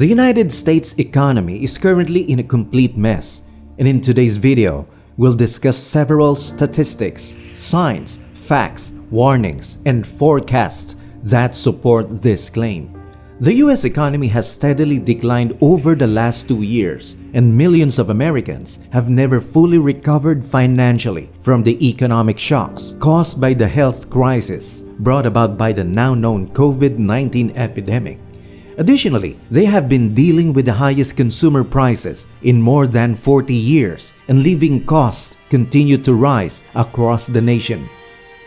The United States economy is currently in a complete mess, and in today's video, we'll discuss several statistics, signs, facts, warnings, and forecasts that support this claim. The US economy has steadily declined over the last 2 years, and millions of Americans have never fully recovered financially from the economic shocks caused by the health crisis brought about by the now known COVID-19 epidemic. Additionally, they have been dealing with the highest consumer prices in more than 40 years, and living costs continue to rise across the nation.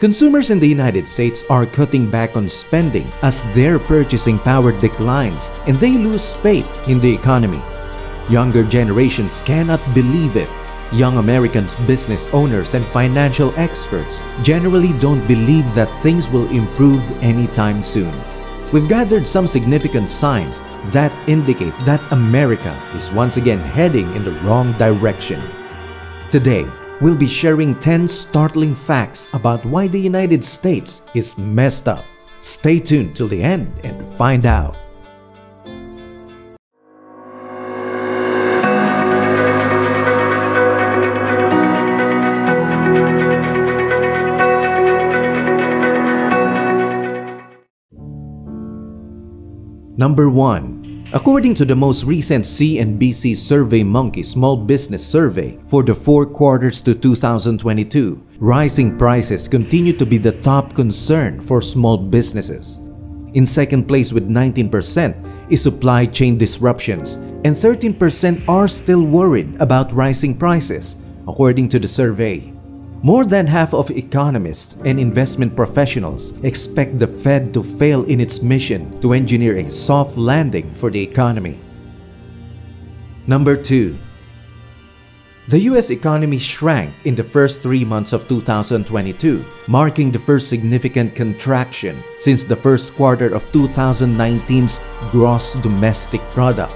Consumers in the United States are cutting back on spending as their purchasing power declines and they lose faith in the economy. Younger generations cannot believe it. Young Americans, business owners, and financial experts generally don't believe that things will improve anytime soon. We've gathered some significant signs that indicate that America is once again heading in the wrong direction. Today, we'll be sharing 10 startling facts about why the United States is messed up. Stay tuned till the end and find out. Number 1. According to the most recent CNBC SurveyMonkey Small Business Survey for the 4 quarters to 2022, rising prices continue to be the top concern for small businesses. In second place with 19% is supply chain disruptions, and 13% are still worried about rising prices, according to the survey. More than half of economists and investment professionals expect the Fed to fail in its mission to engineer a soft landing for the economy. Number 2. The US economy shrank in the first 3 months of 2022, marking the first significant contraction since the first quarter of 2019's gross domestic product.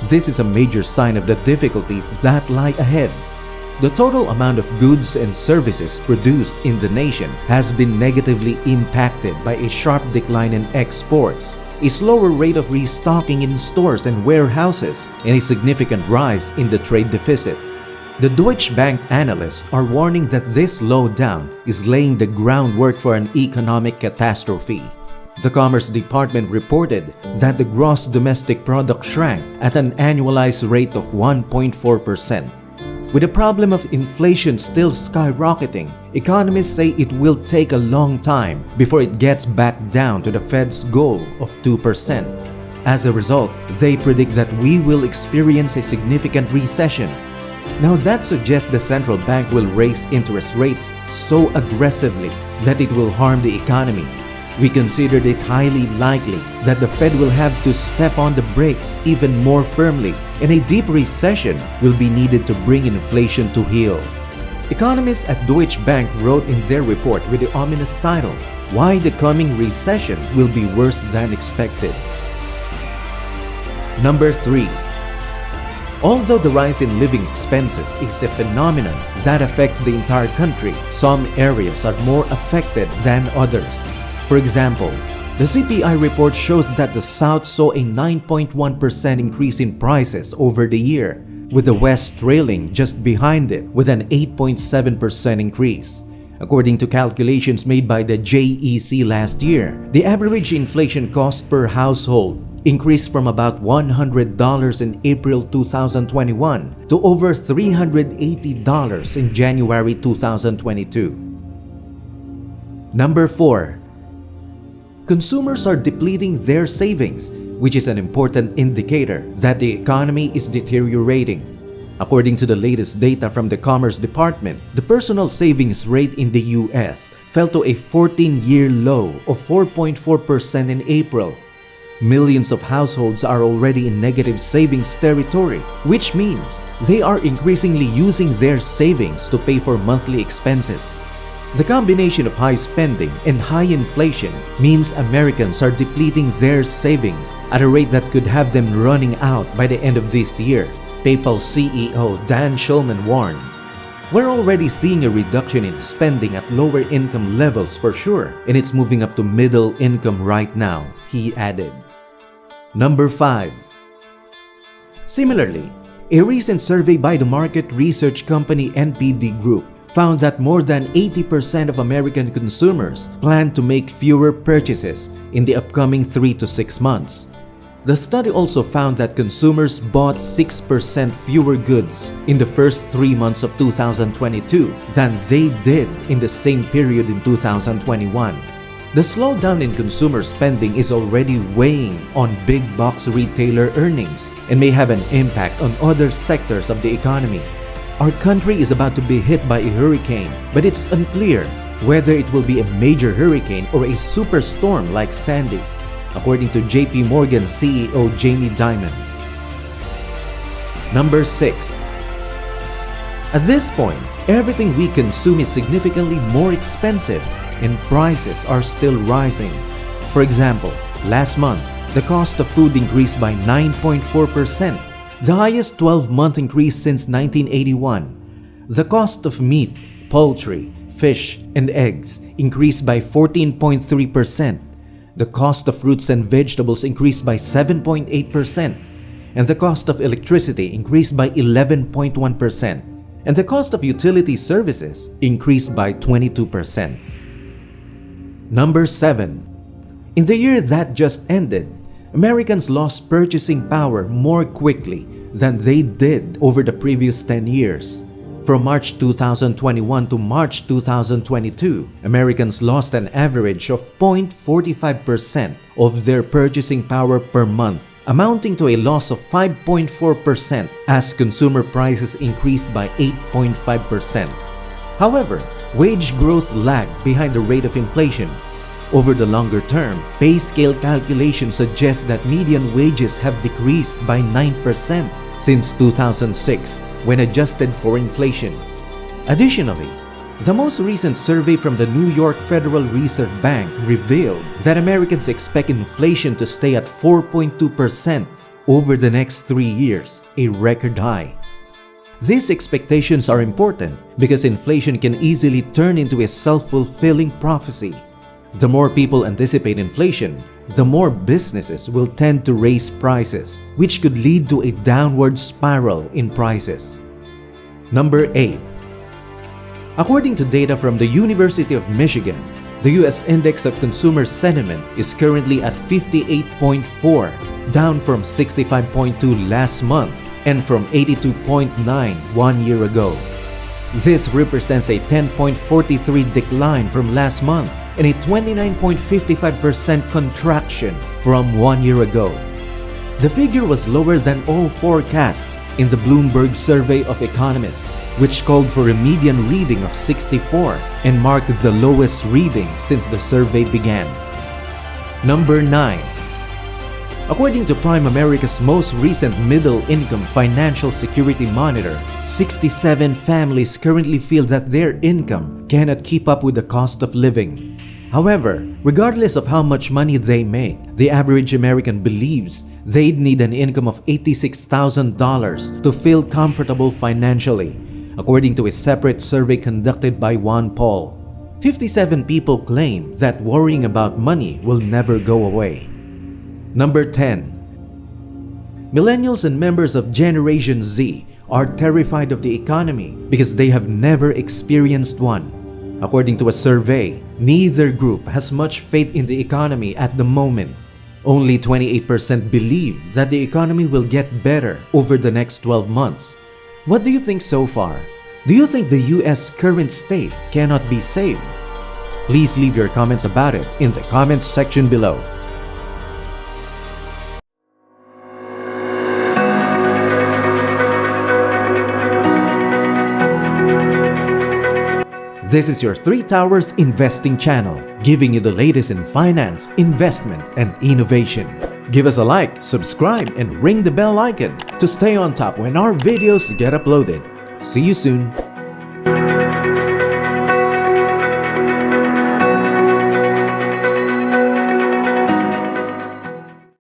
This is a major sign of the difficulties that lie ahead. The total amount of goods and services produced in the nation has been negatively impacted by a sharp decline in exports, a slower rate of restocking in stores and warehouses, and a significant rise in the trade deficit. The Deutsche Bank analysts are warning that this slowdown is laying the groundwork for an economic catastrophe. The Commerce Department reported that the gross domestic product shrank at an annualized rate of 1.4%. With the problem of inflation still skyrocketing, economists say it will take a long time before it gets back down to the Fed's goal of 2%. As a result, they predict that we will experience a significant recession. Now that suggests the central bank will raise interest rates so aggressively that it will harm the economy. We considered it highly likely that the Fed will have to step on the brakes even more firmly, and a deep recession will be needed to bring inflation to heel. Economists at Deutsche Bank wrote in their report with the ominous title, "Why the Coming Recession Will Be Worse Than Expected." Number 3. Although the rise in living expenses is a phenomenon that affects the entire country, some areas are more affected than others. For example, the CPI report shows that the South saw a 9.1% increase in prices over the year, with the West trailing just behind it with an 8.7% increase. According to calculations made by the JEC last year, the average inflation cost per household increased from about $100 in April 2021 to over $380 in January 2022. Number 4. Consumers are depleting their savings, which is an important indicator that the economy is deteriorating. According to the latest data from the Commerce Department, the personal savings rate in the US fell to a 14-year low of 4.4% in April. Millions of households are already in negative savings territory, which means they are increasingly using their savings to pay for monthly expenses. The combination of high spending and high inflation means Americans are depleting their savings at a rate that could have them running out by the end of this year, PayPal CEO Dan Schulman warned. We're already seeing a reduction in spending at lower income levels for sure, and it's moving up to middle income right now, he added. Number 5. Similarly, a recent survey by the market research company NPD Group found that more than 80% of American consumers plan to make fewer purchases in the upcoming 3 to 6 months. The study also found that consumers bought 6% fewer goods in the first 3 months of 2022 than they did in the same period in 2021. The slowdown in consumer spending is already weighing on big box retailer earnings and may have an impact on other sectors of the economy. Our country is about to be hit by a hurricane, but it's unclear whether it will be a major hurricane or a superstorm like Sandy, according to JP Morgan CEO Jamie Dimon. Number 6. At this point, everything we consume is significantly more expensive and prices are still rising. For example, last month, the cost of food increased by 9.4%, the highest 12-month increase since 1981. The cost of meat, poultry, fish, and eggs increased by 14.3%. The cost of fruits and vegetables increased by 7.8%, and the cost of electricity increased by 11.1%, and the cost of utility services increased by 22%. Number 7. In the year that just ended, Americans lost purchasing power more quickly than they did over the previous 10 years. From March 2021 to March 2022, Americans lost an average of 0.45% of their purchasing power per month, amounting to a loss of 5.4% as consumer prices increased by 8.5%. However, wage growth lagged behind the rate of inflation. Over the longer term, pay scale calculations suggest that median wages have decreased by 9% since 2006 when adjusted for inflation. Additionally, the most recent survey from the New York Federal Reserve Bank revealed that Americans expect inflation to stay at 4.2% over the next 3 years, a record high. These expectations are important because inflation can easily turn into a self-fulfilling prophecy. The more people anticipate inflation, the more businesses will tend to raise prices, which could lead to a downward spiral in prices. Number 8. According to data from the University of Michigan, the US Index of Consumer Sentiment is currently at 58.4, down from 65.2 last month and from 82.9 1 year ago. This represents a 10.43 decline from last month and a 29.55% contraction from 1 year ago. The figure was lower than all forecasts in the Bloomberg Survey of Economists, which called for a median reading of 64 and marked the lowest reading since the survey began. Number 9. According to Prime America's most recent middle-income financial security monitor, 67 families currently feel that their income cannot keep up with the cost of living. However, regardless of how much money they make, the average American believes they'd need an income of $86,000 to feel comfortable financially, according to a separate survey conducted by One Poll. 57 people claim that worrying about money will never go away. Number 10. Millennials and members of Generation Z are terrified of the economy because they have never experienced one. According to a survey, neither group has much faith in the economy at the moment. Only 28% believe that the economy will get better over the next 12 months. What do you think so far? Do you think the US current state cannot be saved? Please leave your comments about it in the comments section below. This is your 3 Towers Investing channel, giving you the latest in finance, investment, and innovation. Give us a like, subscribe, and ring the bell icon to stay on top when our videos get uploaded. See you soon.